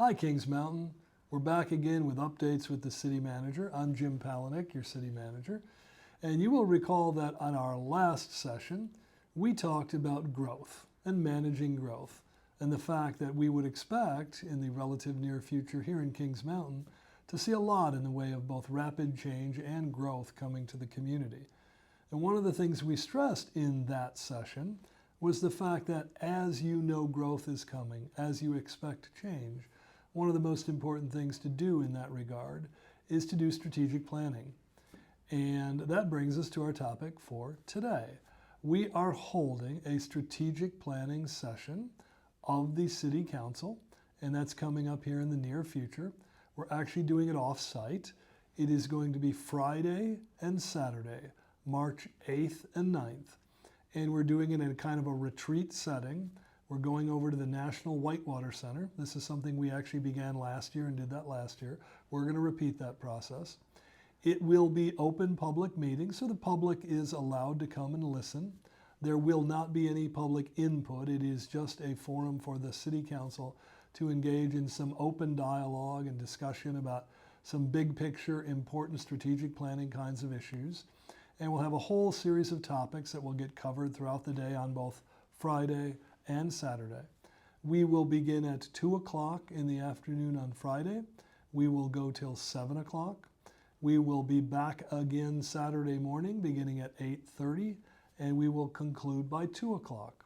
Hi, Kings Mountain. We're back again with updates with the city manager. I'm Jim Palenick, your city manager. And you will recall that on our last session, we talked about growth and managing growth and the fact that we would expect in the relative near future here in Kings Mountain to see a lot in the way of both rapid change and growth coming to the community. And one of the things we stressed in that session was the fact that as you know growth is coming, as you expect change, one of the most important things to do in that regard is to do strategic planning. And that brings us to our topic for today. We are holding a strategic planning session of the City Council, and that's coming up here in the near future. We're actually doing it off-site. It is going to be Friday and Saturday, March 8th and 9th. And we're doing it in kind of a retreat setting. We're going over to the National Whitewater Center. This is something we actually began last year and did that last year. We're going to repeat that process. It will be open public meetings, so the public is allowed to come and listen. There will not be any public input. It is just a forum for the City Council to engage in some open dialogue and discussion about some big picture, important strategic planning kinds of issues. And we'll have a whole series of topics that will get covered throughout the day on both Friday and Saturday. We will begin at 2 o'clock in the afternoon on Friday. We will go till 7 o'clock. We will be back again Saturday morning beginning at 8:30, and we will conclude by 2 o'clock.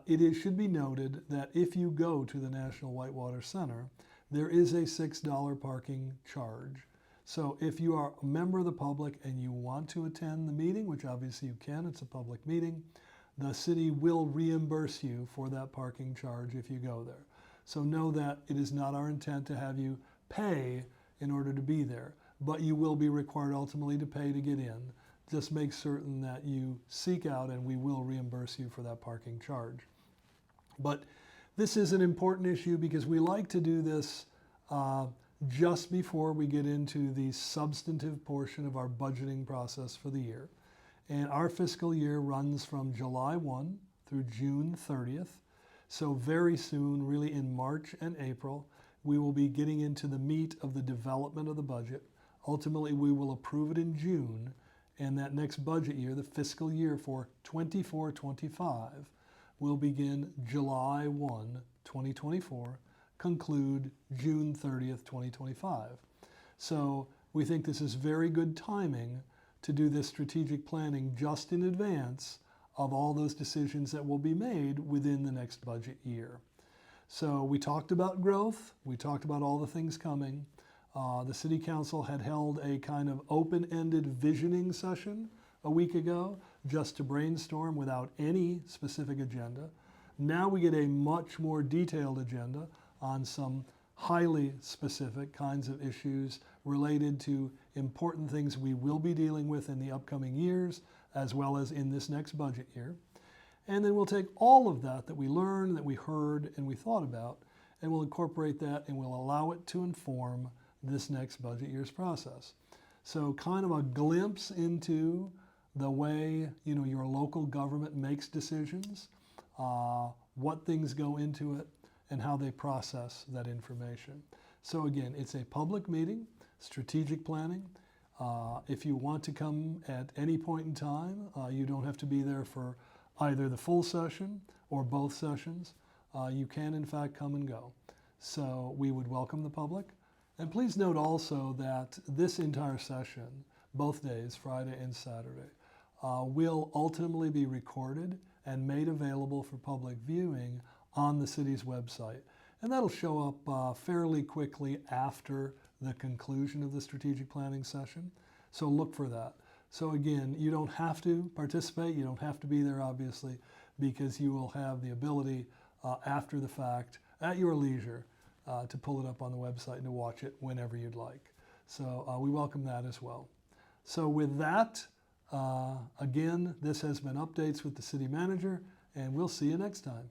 It should be noted that if you go to the National Whitewater Center, there is a $6 parking charge. So if you are a member of the public and you want to attend the meeting, which obviously you can, it's a public meeting, the city will reimburse you for that parking charge if you go there. So know that it is not our intent to have you pay in order to be there, but you will be required ultimately to pay to get in. Just make certain that you seek out and we will reimburse you for that parking charge. But this is an important issue because we like to do this just before we get into the substantive portion of our budgeting process for the year. And our fiscal year runs from July 1 through June 30th. So very soon, really in March and April, we will be getting into the meat of the development of the budget. Ultimately, we will approve it in June, and that next budget year, the fiscal year for 24-25, will begin July 1, 2024, conclude June 30th, 2025. So we think this is very good timing to do this strategic planning just in advance of all those decisions that will be made within the next budget year. So we talked about growth, we talked about all the things coming. The City Council had held a kind of open-ended visioning session a week ago just to brainstorm without any specific agenda. Now we get a much more detailed agenda on some highly specific kinds of issues related to important things we will be dealing with in the upcoming years, as well as in this next budget year. And then we'll take all of that we learned, that we heard, and we thought about, and we'll incorporate that and we'll allow it to inform this next budget year's process. So kind of a glimpse into the way your local government makes decisions, what things go into it, and how they process that information. So again, it's a public meeting, strategic planning. If you want to come at any point in time, you don't have to be there for either the full session or both sessions. You can in fact come and go. So we would welcome the public. And please note also that this entire session, both days, Friday and Saturday, will ultimately be recorded and made available for public viewing on the city's website. And that'll show up fairly quickly after the conclusion of the strategic planning session. So look for that. So again, you don't have to participate, you don't have to be there obviously, because you will have the ability after the fact, at your leisure, to pull it up on the website and to watch it whenever you'd like. So we welcome that as well. So with that, again, this has been Updates with the City Manager, and we'll see you next time.